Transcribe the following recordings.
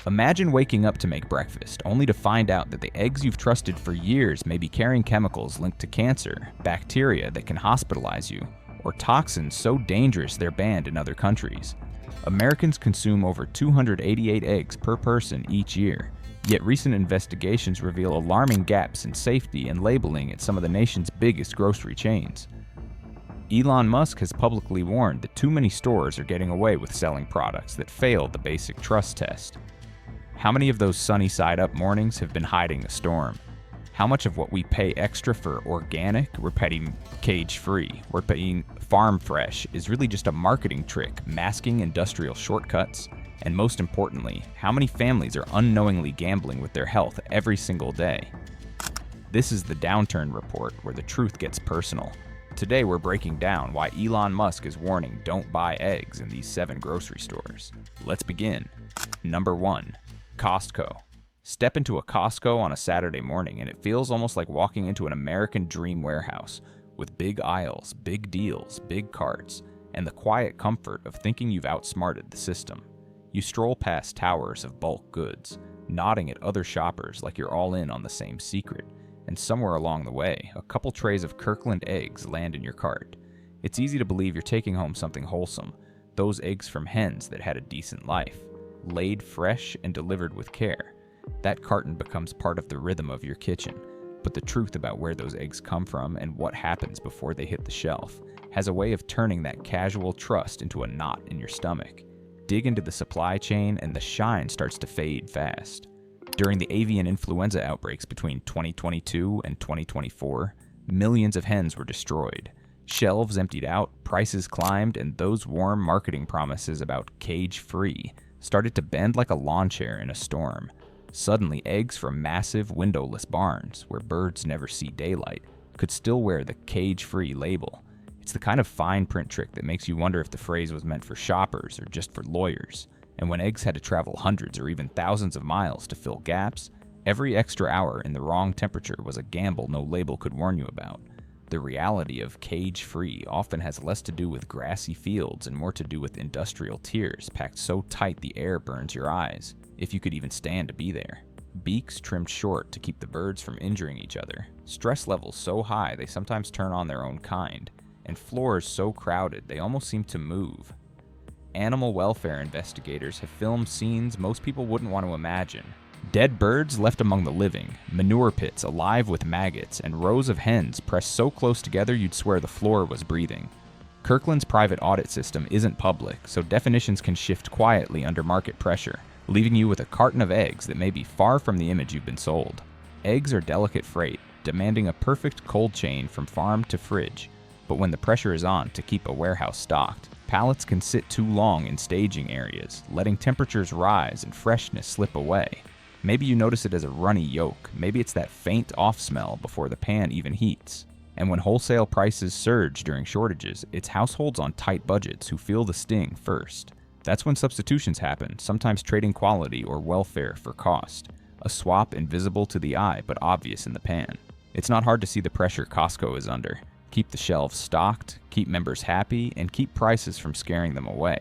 Imagine waking up to make breakfast, only to find out that the eggs you've trusted for years may be carrying chemicals linked to cancer, bacteria that can hospitalize you, or toxins so dangerous they're banned in other countries. Americans consume over 288 eggs per person each year, yet recent investigations reveal alarming gaps in safety and labeling at some of the nation's biggest grocery chains. Elon Musk has publicly warned that too many stores are getting away with selling products that fail the basic trust test. How many of those sunny side up mornings have been hiding a storm? How much of what we pay extra for organic, we're paying cage-free, we're paying farm fresh, is really just a marketing trick masking industrial shortcuts? And most importantly, how many families are unknowingly gambling with their health every single day? This is the Downturn Report, where the truth gets personal. Today we're breaking down why Elon Musk is warning don't buy eggs in these 7 grocery stores. Let's begin. Number 1. Costco. Step into a Costco on a Saturday morning and it feels almost like walking into an American dream warehouse with big aisles, big deals, big carts, and the quiet comfort of thinking you've outsmarted the system. You stroll past towers of bulk goods, nodding at other shoppers like you're all in on the same secret. And somewhere along the way, a couple trays of Kirkland eggs land in your cart. It's easy to believe you're taking home something wholesome, those eggs from hens that had a decent life, laid fresh and delivered with care. That carton becomes part of the rhythm of your kitchen, but the truth about where those eggs come from and what happens before they hit the shelf has a way of turning that casual trust into a knot in your stomach. Dig into the supply chain and the shine starts to fade fast. During the avian influenza outbreaks between 2022 and 2024, millions of hens were destroyed. Shelves emptied out, prices climbed, and those warm marketing promises about cage-free started to bend like a lawn chair in a storm. Suddenly, eggs from massive windowless barns, where birds never see daylight, could still wear the cage-free label. It's the kind of fine print trick that makes you wonder if the phrase was meant for shoppers or just for lawyers. And when eggs had to travel hundreds or even thousands of miles to fill gaps, every extra hour in the wrong temperature was a gamble no label could warn you about. The reality of cage-free often has less to do with grassy fields and more to do with industrial tiers packed so tight the air burns your eyes, if you could even stand to be there. Beaks trimmed short to keep the birds from injuring each other. Stress levels so high they sometimes turn on their own kind. And floors so crowded they almost seem to move. Animal welfare investigators have filmed scenes most people wouldn't want to imagine. Dead birds left among the living, manure pits alive with maggots, and rows of hens pressed so close together you'd swear the floor was breathing. Kirkland's private audit system isn't public, so definitions can shift quietly under market pressure, leaving you with a carton of eggs that may be far from the image you've been sold. Eggs are delicate freight, demanding a perfect cold chain from farm to fridge. But when the pressure is on to keep a warehouse stocked, pallets can sit too long in staging areas, letting temperatures rise and freshness slip away. Maybe you notice it as a runny yolk. Maybe it's that faint off smell before the pan even heats. And when wholesale prices surge during shortages, it's households on tight budgets who feel the sting first. That's when substitutions happen, sometimes trading quality or welfare for cost. A swap invisible to the eye but obvious in the pan. It's not hard to see the pressure Costco is under. Keep the shelves stocked, keep members happy, and keep prices from scaring them away.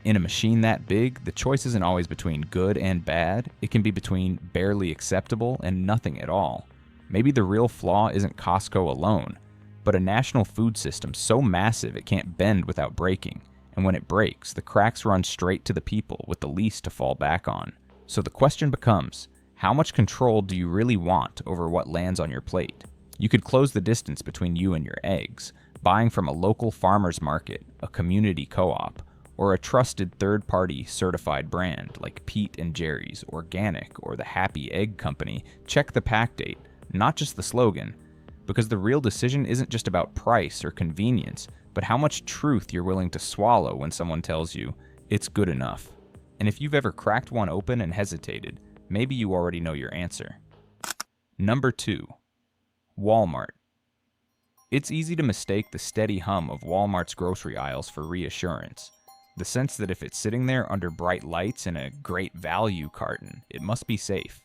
In a machine that big, the choice isn't always between good and bad. It can be between barely acceptable and nothing at all. Maybe the real flaw isn't Costco alone, but a national food system so massive it can't bend without breaking. And when it breaks, the cracks run straight to the people with the least to fall back on. So the question becomes, how much control do you really want over what lands on your plate? You could close the distance between you and your eggs, buying from a local farmer's market, a community co-op, or a trusted third-party certified brand like Pete and Jerry's, Organic, or the Happy Egg Company. Check the pack date, not just the slogan, because the real decision isn't just about price or convenience, but how much truth you're willing to swallow when someone tells you, it's good enough. And if you've ever cracked one open and hesitated, maybe you already know your answer. Number 2. Walmart. It's easy to mistake the steady hum of Walmart's grocery aisles for reassurance. The sense that if it's sitting there under bright lights in a great value carton, it must be safe.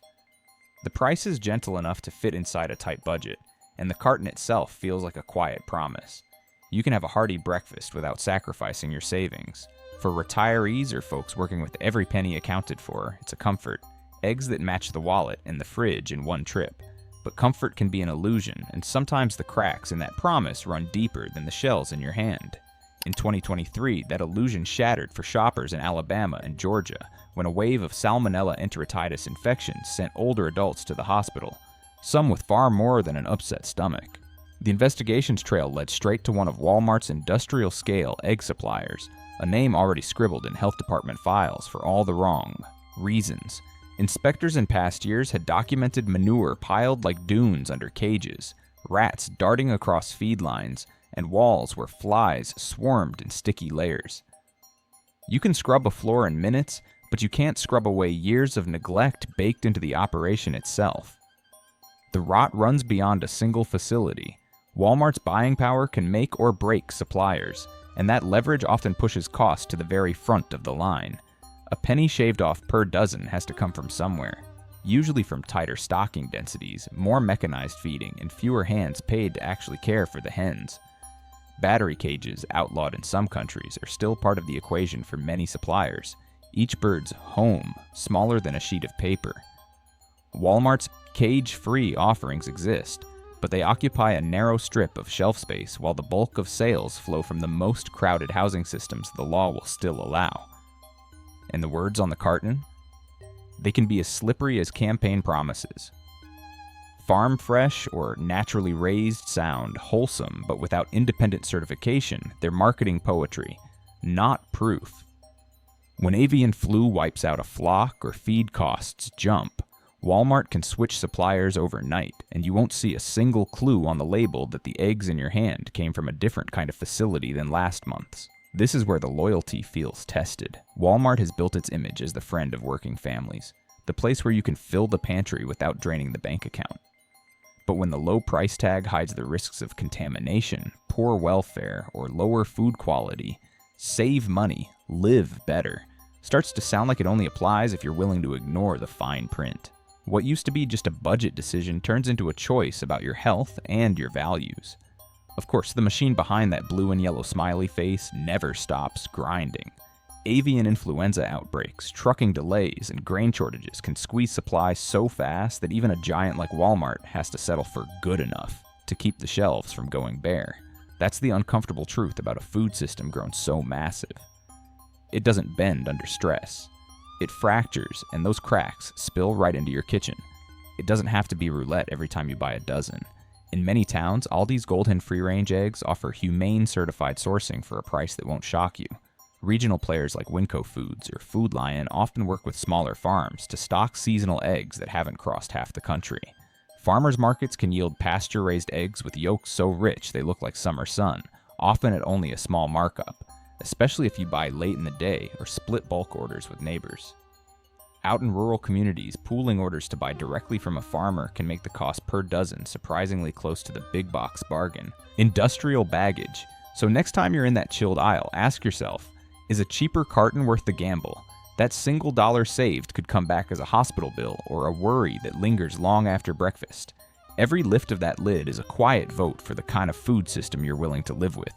The price is gentle enough to fit inside a tight budget, and the carton itself feels like a quiet promise. You can have a hearty breakfast without sacrificing your savings. For retirees or folks working with every penny accounted for, it's a comfort. Eggs that match the wallet and the fridge in one trip. But comfort can be an illusion, and sometimes the cracks in that promise run deeper than the shells in your hand. In 2023, that illusion shattered for shoppers in Alabama and Georgia when a wave of Salmonella enteritis infections sent older adults to the hospital, some with far more than an upset stomach. The investigation's trail led straight to one of Walmart's industrial-scale egg suppliers, a name already scribbled in health department files for all the wrong reasons. Inspectors in past years had documented manure piled like dunes under cages, rats darting across feed lines, and walls where flies swarmed in sticky layers. You can scrub a floor in minutes, but you can't scrub away years of neglect baked into the operation itself. The rot runs beyond a single facility. Walmart's buying power can make or break suppliers, and that leverage often pushes costs to the very front of the line. A penny shaved off per dozen has to come from somewhere, usually from tighter stocking densities, more mechanized feeding, and fewer hands paid to actually care for the hens. Battery cages, outlawed in some countries, are still part of the equation for many suppliers, each bird's home smaller than a sheet of paper. Walmart's cage-free offerings exist, but they occupy a narrow strip of shelf space while the bulk of sales flow from the most crowded housing systems the law will still allow. And the words on the carton? They can be as slippery as campaign promises. Farm fresh or naturally raised sound wholesome, but without independent certification, they're marketing poetry, not proof. When avian flu wipes out a flock or feed costs jump, Walmart can switch suppliers overnight, and you won't see a single clue on the label that the eggs in your hand came from a different kind of facility than last month's. This is where the loyalty feels tested. Walmart has built its image as the friend of working families, the place where you can fill the pantry without draining the bank account. But when the low price tag hides the risks of contamination, poor welfare, or lower food quality, save money, live better, starts to sound like it only applies if you're willing to ignore the fine print. What used to be just a budget decision turns into a choice about your health and your values. Of course, the machine behind that blue and yellow smiley face never stops grinding. Avian influenza outbreaks, trucking delays, and grain shortages can squeeze supply so fast that even a giant like Walmart has to settle for good enough to keep the shelves from going bare. That's the uncomfortable truth about a food system grown so massive. It doesn't bend under stress. It fractures, and those cracks spill right into your kitchen. It doesn't have to be roulette every time you buy a dozen. In many towns, Aldi's Gold Hen free-range eggs offer humane certified sourcing for a price that won't shock you. Regional players like Winco Foods or Food Lion often work with smaller farms to stock seasonal eggs that haven't crossed half the country. Farmers markets can yield pasture-raised eggs with yolks so rich they look like summer sun, often at only a small markup, especially if you buy late in the day or split bulk orders with neighbors. Out in rural communities, pooling orders to buy directly from a farmer can make the cost per dozen surprisingly close to the big box bargain. Industrial baggage. So next time you're in that chilled aisle, ask yourself, is a cheaper carton worth the gamble? That single dollar saved could come back as a hospital bill or a worry that lingers long after breakfast. Every lift of that lid is a quiet vote for the kind of food system you're willing to live with.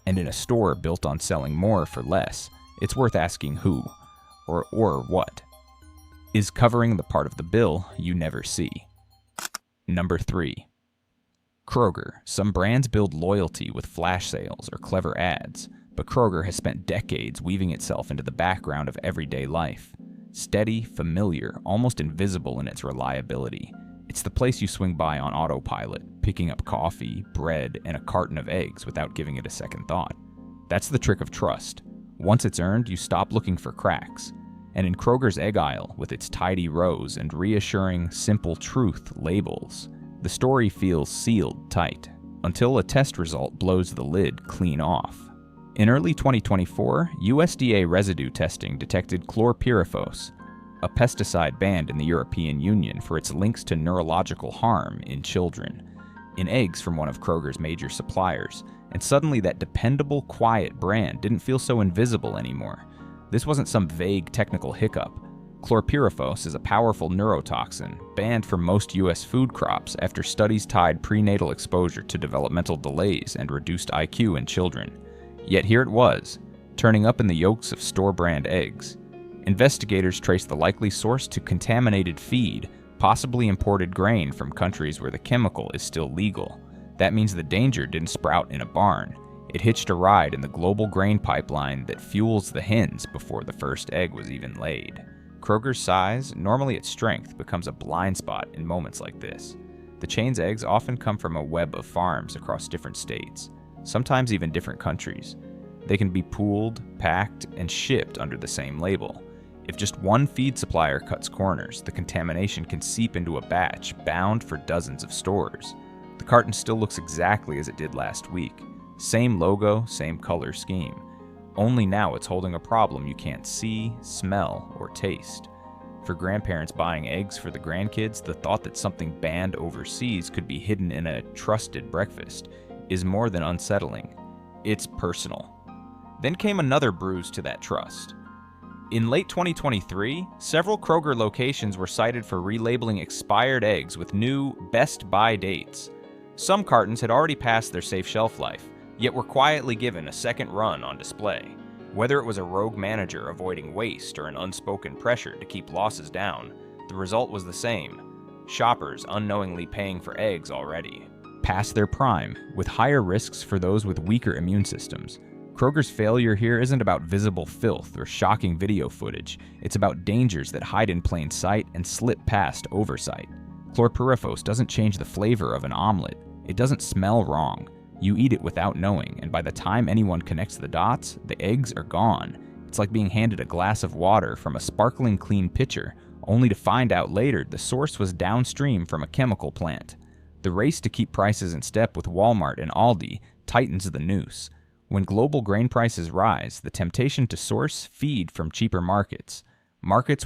And in a store built on selling more for less, it's worth asking who, or what, is covering the part of the bill you never see. Number 3. Kroger. Some brands build loyalty with flash sales or clever ads, but Kroger has spent decades weaving itself into the background of everyday life. Steady, familiar, almost invisible in its reliability. It's the place you swing by on autopilot, picking up coffee, bread, and a carton of eggs without giving it a second thought. That's the trick of trust. Once it's earned, you stop looking for cracks. And in Kroger's egg aisle, with its tidy rows and reassuring, simple truth labels, the story feels sealed tight, until a test result blows the lid clean off. In early 2024, USDA residue testing detected chlorpyrifos, a pesticide banned in the European Union for its links to neurological harm in children, in eggs from one of Kroger's major suppliers, and suddenly that dependable, quiet brand didn't feel so invisible anymore. This wasn't some vague technical hiccup. Chlorpyrifos is a powerful neurotoxin, banned from most U.S. food crops after studies tied prenatal exposure to developmental delays and reduced IQ in children. Yet here it was, turning up in the yolks of store-brand eggs. Investigators trace the likely source to contaminated feed, possibly imported grain from countries where the chemical is still legal. That means the danger didn't sprout in a barn. It hitched a ride in the global grain pipeline that fuels the hens before the first egg was even laid. Kroger's size, normally its strength, becomes a blind spot in moments like this. The chain's eggs often come from a web of farms across different states, sometimes even different countries. They can be pooled, packed, and shipped under the same label. If just one feed supplier cuts corners, the contamination can seep into a batch bound for dozens of stores. The carton still looks exactly as it did last week. Same logo, same color scheme. Only now it's holding a problem you can't see, smell, or taste. For grandparents buying eggs for the grandkids, the thought that something banned overseas could be hidden in a trusted breakfast is more than unsettling. It's personal. Then came another bruise to that trust. In late 2023, several Kroger locations were cited for relabeling expired eggs with new best buy dates. Some cartons had already passed their safe shelf life, yet were quietly given a second run on display. Whether it was a rogue manager avoiding waste or an unspoken pressure to keep losses down, the result was the same: shoppers unknowingly paying for eggs already past their prime, with higher risks for those with weaker immune systems. Kroger's failure here isn't about visible filth or shocking video footage. It's about dangers that hide in plain sight and slip past oversight. Chlorpyrifos doesn't change the flavor of an omelet. It doesn't smell wrong. You eat it without knowing, and by the time anyone connects the dots, the eggs are gone. It's like being handed a glass of water from a sparkling clean pitcher, only to find out later the source was downstream from a chemical plant. The race to keep prices in step with Walmart and Aldi tightens the noose. When global grain prices rise, the temptation to source feed from cheaper markets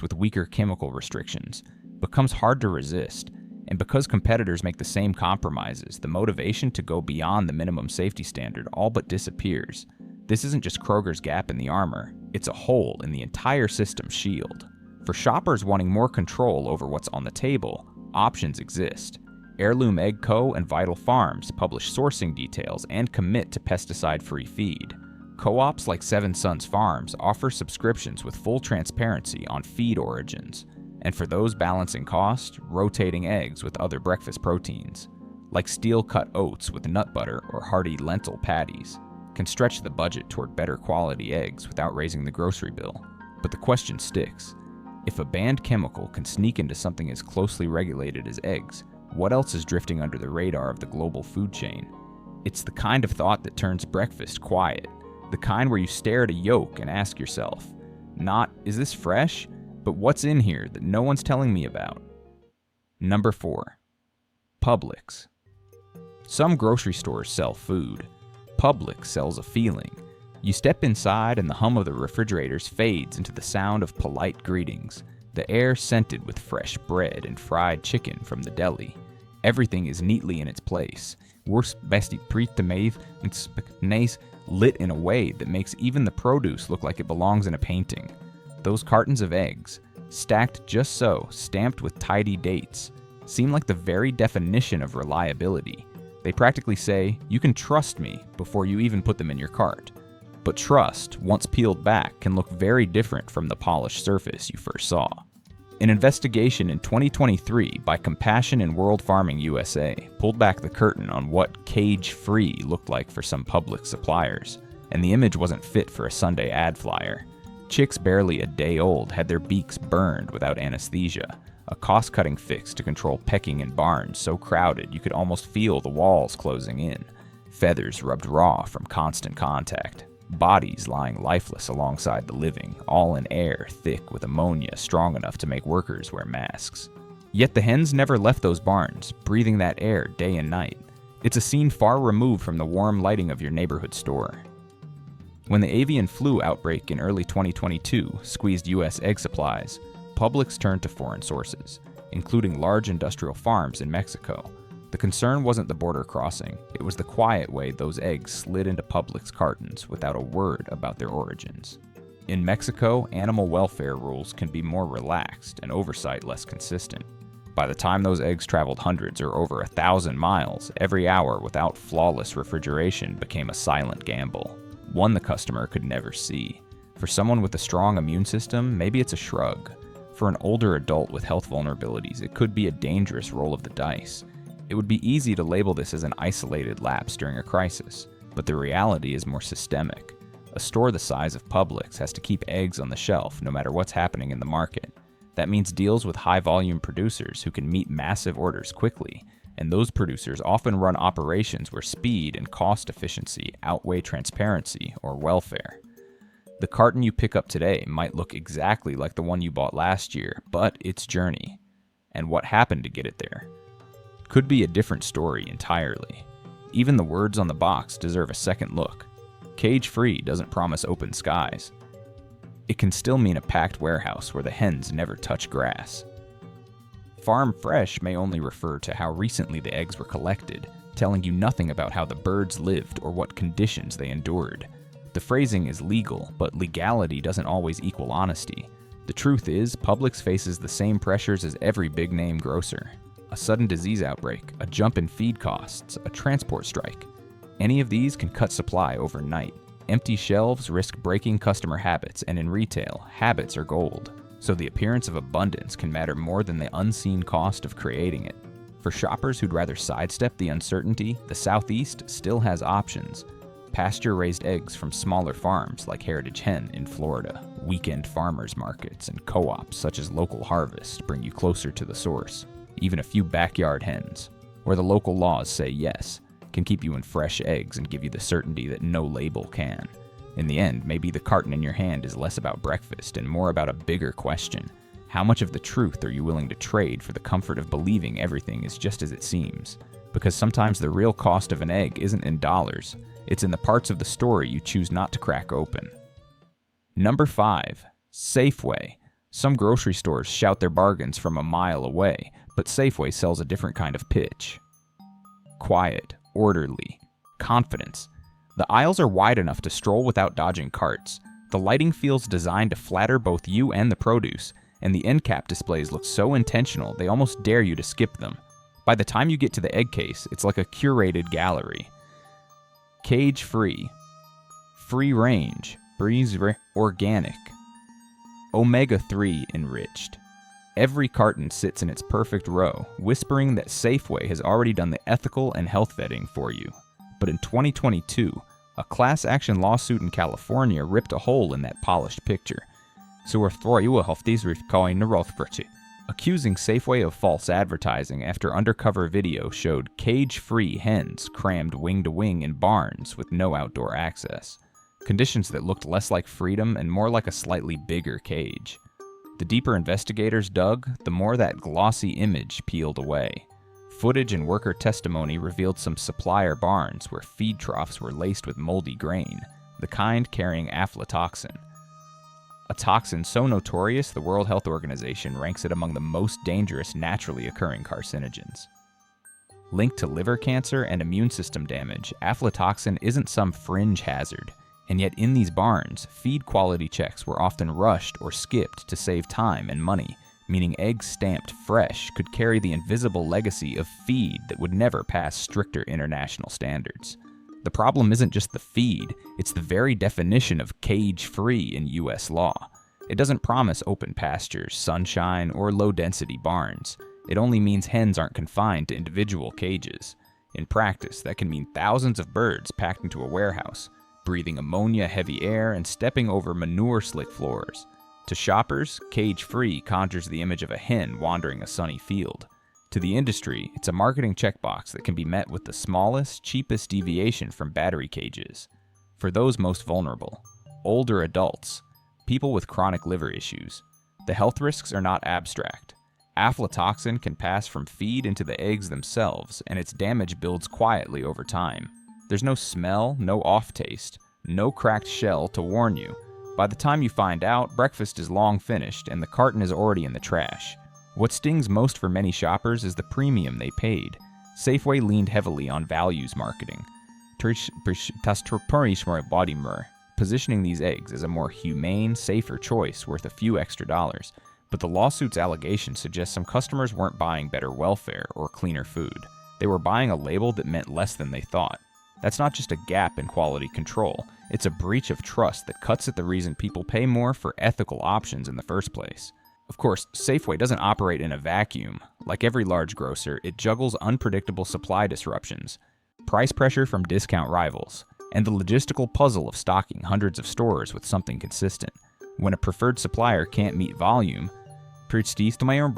with weaker chemical restrictions, becomes hard to resist. And because competitors make the same compromises, the motivation to go beyond the minimum safety standard all but disappears. This isn't just Kroger's gap in the armor, it's a hole in the entire system's shield. For shoppers wanting more control over what's on the table, options exist. Heirloom Egg Co. and Vital Farms publish sourcing details and commit to pesticide-free feed. Co-ops like Seven Sons Farms offer subscriptions with full transparency on feed origins. And for those balancing cost, rotating eggs with other breakfast proteins, like steel-cut oats with nut butter or hearty lentil patties, can stretch the budget toward better quality eggs without raising the grocery bill. But the question sticks. If a banned chemical can sneak into something as closely regulated as eggs, what else is drifting under the radar of the global food chain? It's the kind of thought that turns breakfast quiet, the kind where you stare at a yolk and ask yourself, not, is this fresh? But what's in here that no one's telling me about? Number 4. Publix. Some grocery stores sell food. Publix sells a feeling. You step inside and the hum of the refrigerators fades into the sound of polite greetings, the air scented with fresh bread and fried chicken from the deli. Everything is neatly in its place. Lit in a way that makes even the produce look like it belongs in a painting. Those cartons of eggs, stacked just so, stamped with tidy dates, seem like the very definition of reliability. They practically say, you can trust me before you even put them in your cart. But trust, once peeled back, can look very different from the polished surface you first saw. An investigation in 2023 by Compassion in World Farming USA pulled back the curtain on what cage-free looked like for some Publix suppliers, and the image wasn't fit for a Sunday ad flyer. Chicks barely a day old had their beaks burned without anesthesia, a cost-cutting fix to control pecking in barns so crowded you could almost feel the walls closing in, feathers rubbed raw from constant contact, bodies lying lifeless alongside the living, all in air thick with ammonia strong enough to make workers wear masks. Yet the hens never left those barns, breathing that air day and night. It's a scene far removed from the warm lighting of your neighborhood store. When the avian flu outbreak in early 2022 squeezed U.S. egg supplies, Publix turned to foreign sources, including large industrial farms in Mexico. The concern wasn't the border crossing, it was the quiet way those eggs slid into Publix cartons without a word about their origins. In Mexico, animal welfare rules can be more relaxed and oversight less consistent. By the time those eggs traveled hundreds or over 1,000 miles, every hour without flawless refrigeration became a silent gamble. one the customer could never see. For someone with a strong immune system, maybe it's a shrug. For an older adult with health vulnerabilities, it could be a dangerous roll of the dice. It would be easy to label this as an isolated lapse during a crisis, but the reality is more systemic. A store the size of Publix has to keep eggs on the shelf no matter what's happening in the market. That means deals with high-volume producers who can meet massive orders quickly, and those producers often run operations where speed and cost efficiency outweigh transparency or welfare. The carton you pick up today might look exactly like the one you bought last year, but its journey, and what happened to get it there, could be a different story entirely. Even the words on the box deserve a second look. Cage-free doesn't promise open skies. It can still mean a packed warehouse where the hens never touch grass. Farm fresh may only refer to how recently the eggs were collected, telling you nothing about how the birds lived or what conditions they endured. The phrasing is legal, but legality doesn't always equal honesty. The truth is, Publix faces the same pressures as every big-name grocer. A sudden disease outbreak, a jump in feed costs, a transport strike. Any of these can cut supply overnight. Empty shelves risk breaking customer habits, and in retail, habits are gold. So the appearance of abundance can matter more than the unseen cost of creating it. For shoppers who'd rather sidestep the uncertainty, the Southeast still has options. Pasture-raised eggs from smaller farms like Heritage Hen in Florida, weekend farmers markets, and co-ops such as Local Harvest bring you closer to the source. Even a few backyard hens, where the local laws say yes, can keep you in fresh eggs and give you the certainty that no label can. In the end, maybe the carton in your hand is less about breakfast and more about a bigger question. How much of the truth are you willing to trade for the comfort of believing everything is just as it seems? Because sometimes the real cost of an egg isn't in dollars, it's in the parts of the story you choose not to crack open. Number 5. Safeway. Some grocery stores shout their bargains from a mile away, but Safeway sells a different kind of pitch. Quiet, orderly, confidence. The aisles are wide enough to stroll without dodging carts. The lighting feels designed to flatter both you and the produce, and the end cap displays look so intentional they almost dare you to skip them. By the time you get to the egg case, it's like a curated gallery. Cage-free, free-range, organic, omega-3 enriched. Every carton sits in its perfect row, whispering that Safeway has already done the ethical and health vetting for you. But in 2022, a class action lawsuit in California ripped a hole in that polished picture. Accusing Safeway of false advertising after undercover video showed cage-free hens crammed wing-to-wing in barns with no outdoor access. Conditions that looked less like freedom and more like a slightly bigger cage. The deeper investigators dug, the more that glossy image peeled away. Footage and worker testimony revealed some supplier barns where feed troughs were laced with moldy grain, the kind carrying aflatoxin. A toxin so notorious the World Health Organization ranks it among the most dangerous naturally occurring carcinogens. Linked to liver cancer and immune system damage, aflatoxin isn't some fringe hazard, and yet in these barns, feed quality checks were often rushed or skipped to save time and money, meaning eggs stamped fresh could carry the invisible legacy of feed that would never pass stricter international standards. The problem isn't just the feed, it's the very definition of cage-free in US law. It doesn't promise open pastures, sunshine, or low-density barns. It only means hens aren't confined to individual cages. In practice, that can mean thousands of birds packed into a warehouse, breathing ammonia-heavy air and stepping over manure-slick floors. To shoppers, cage-free conjures the image of a hen wandering a sunny field. To the industry, it's a marketing checkbox that can be met with the smallest, cheapest deviation from battery cages. For those most vulnerable, older adults, people with chronic liver issues, the health risks are not abstract. Aflatoxin can pass from feed into the eggs themselves, and its damage builds quietly over time. There's no smell, no off-taste, no cracked shell to warn you. By the time you find out, breakfast is long finished and the carton is already in the trash. What stings most for many shoppers is the premium they paid. Safeway leaned heavily on values marketing, positioning these eggs as a more humane, safer choice worth a few extra dollars. But the lawsuit's allegations suggest some customers weren't buying better welfare or cleaner food. They were buying a label that meant less than they thought. That's not just a gap in quality control, it's a breach of trust that cuts at the reason people pay more for ethical options in the first place. Of course, Safeway doesn't operate in a vacuum. Like every large grocer, it juggles unpredictable supply disruptions, price pressure from discount rivals, and the logistical puzzle of stocking hundreds of stores with something consistent. When a preferred supplier can't meet volume, replacements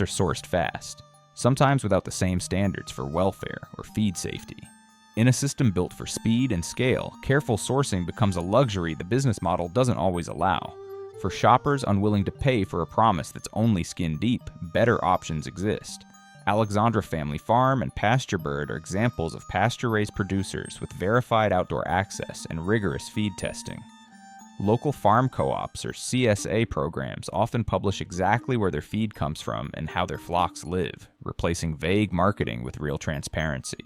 are sourced fast, sometimes without the same standards for welfare or feed safety. In a system built for speed and scale, careful sourcing becomes a luxury the business model doesn't always allow. For shoppers unwilling to pay for a promise that's only skin deep, better options exist. Alexandra Family Farm and Pasture Bird are examples of pasture-raised producers with verified outdoor access and rigorous feed testing. Local farm co-ops, or CSA programs, often publish exactly where their feed comes from and how their flocks live, replacing vague marketing with real transparency.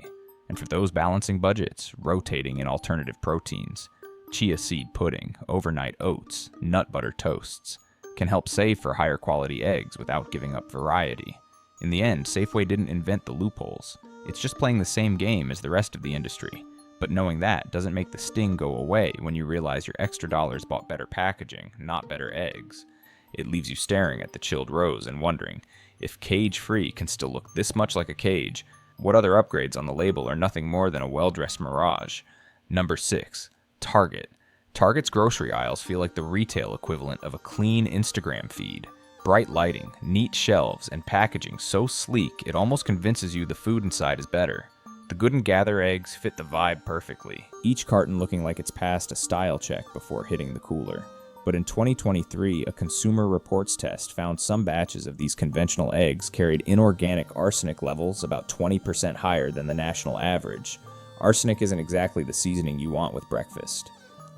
And for those balancing budgets, rotating in alternative proteins, chia seed pudding, overnight oats, nut butter toasts, can help save for higher quality eggs without giving up variety. In the end, Safeway didn't invent the loopholes. It's just playing the same game as the rest of the industry. But knowing that doesn't make the sting go away when you realize your extra dollars bought better packaging, not better eggs. It leaves you staring at the chilled rows and wondering, if cage-free can still look this much like a cage, what other upgrades on the label are nothing more than a well-dressed mirage? Number 6. Target. Target's grocery aisles feel like the retail equivalent of a clean Instagram feed. Bright lighting, neat shelves, and packaging so sleek it almost convinces you the food inside is better. The Good and Gather eggs fit the vibe perfectly, each carton looking like it's passed a style check before hitting the cooler. But in 2023, a Consumer Reports test found some batches of these conventional eggs carried inorganic arsenic levels about 20% higher than the national average. Arsenic isn't exactly the seasoning you want with breakfast.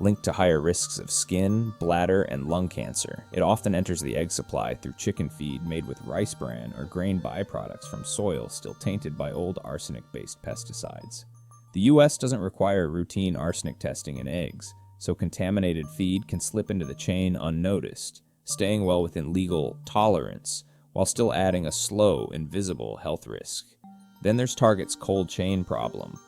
Linked to higher risks of skin, bladder, and lung cancer, it often enters the egg supply through chicken feed made with rice bran or grain byproducts from soil still tainted by old arsenic-based pesticides. The US doesn't require routine arsenic testing in eggs, so contaminated feed can slip into the chain unnoticed, staying well within legal tolerance, while still adding a slow, invisible health risk. Then there's Target's cold chain problem.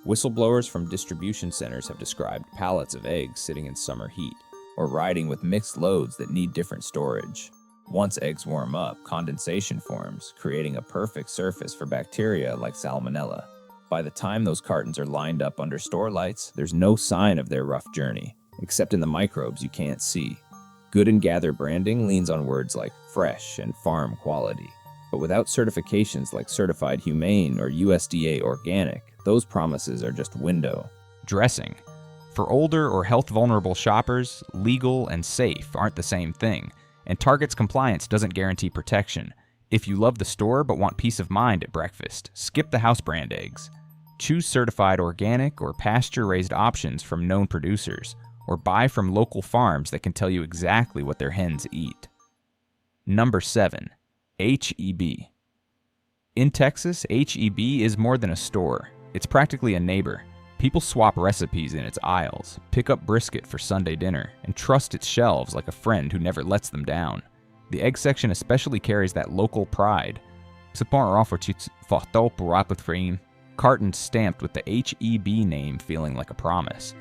Whistleblowers from distribution centers have described pallets of eggs sitting in summer heat, or riding with mixed loads that need different storage. Once eggs warm up, condensation forms, creating a perfect surface for bacteria like Salmonella. By the time those cartons are lined up under store lights, there's no sign of their rough journey, except in the microbes you can't see. Good and Gather branding leans on words like fresh and farm quality, but without certifications like Certified Humane or USDA Organic, those promises are just window dressing. For older or health-vulnerable shoppers, legal and safe aren't the same thing, and Target's compliance doesn't guarantee protection. If you love the store but want peace of mind at breakfast, skip the house brand eggs. Choose certified organic or pasture-raised options from known producers, or buy from local farms that can tell you exactly what their hens eat. Number 7. H-E-B. In Texas, H-E-B is more than a store. It's practically a neighbor. People swap recipes in its aisles, pick up brisket for Sunday dinner, and trust its shelves like a friend who never lets them down. The egg section especially carries that local pride. Cartons stamped with the H-E-B name feeling like a promise.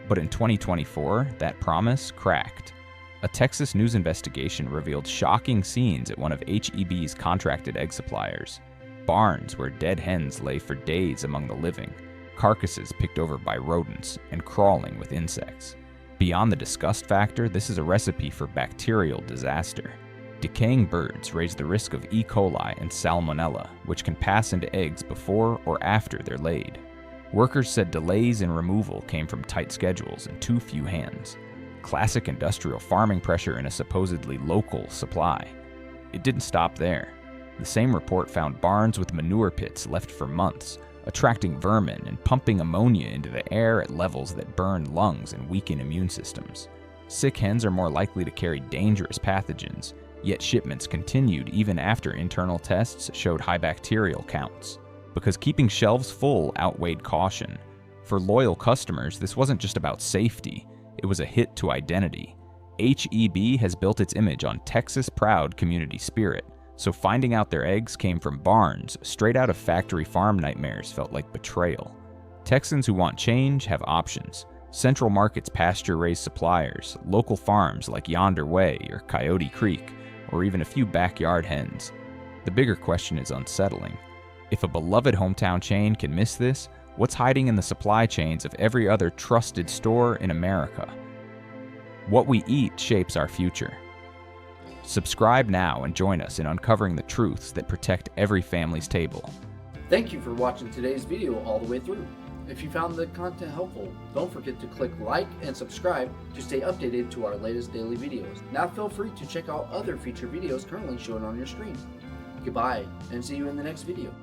But in 2024, that promise cracked. A Texas news investigation revealed shocking scenes at one of H-E-B's contracted egg suppliers. Barns where dead hens lay for days among the living, carcasses picked over by rodents, and crawling with insects. Beyond the disgust factor, this is a recipe for bacterial disaster. Decaying birds raise the risk of E. coli and Salmonella, which can pass into eggs before or after they're laid. Workers said delays in removal came from tight schedules and too few hands. Classic industrial farming pressure in a supposedly local supply. It didn't stop there. The same report found barns with manure pits left for months, attracting vermin and pumping ammonia into the air at levels that burn lungs and weaken immune systems. Sick hens are more likely to carry dangerous pathogens, yet shipments continued even after internal tests showed high bacterial counts, because keeping shelves full outweighed caution. For loyal customers, this wasn't just about safety, it was a hit to identity. H-E-B has built its image on Texas-proud community spirit, So finding out their eggs came from barns, straight out of factory farm nightmares, felt like betrayal. Texans who want change have options. Central Market's pasture-raised suppliers, local farms like Yonder Way or Coyote Creek, or even a few backyard hens. The bigger question is unsettling. If a beloved hometown chain can miss this, what's hiding in the supply chains of every other trusted store in America? What we eat shapes our future. Subscribe now and join us in uncovering the truths that protect every family's table. Thank you for watching today's video all the way through. If you found the content helpful, don't forget to click like and subscribe to stay updated to our latest daily videos. Now feel free to check out other featured videos currently shown on your screen. Goodbye, and see you in the next video.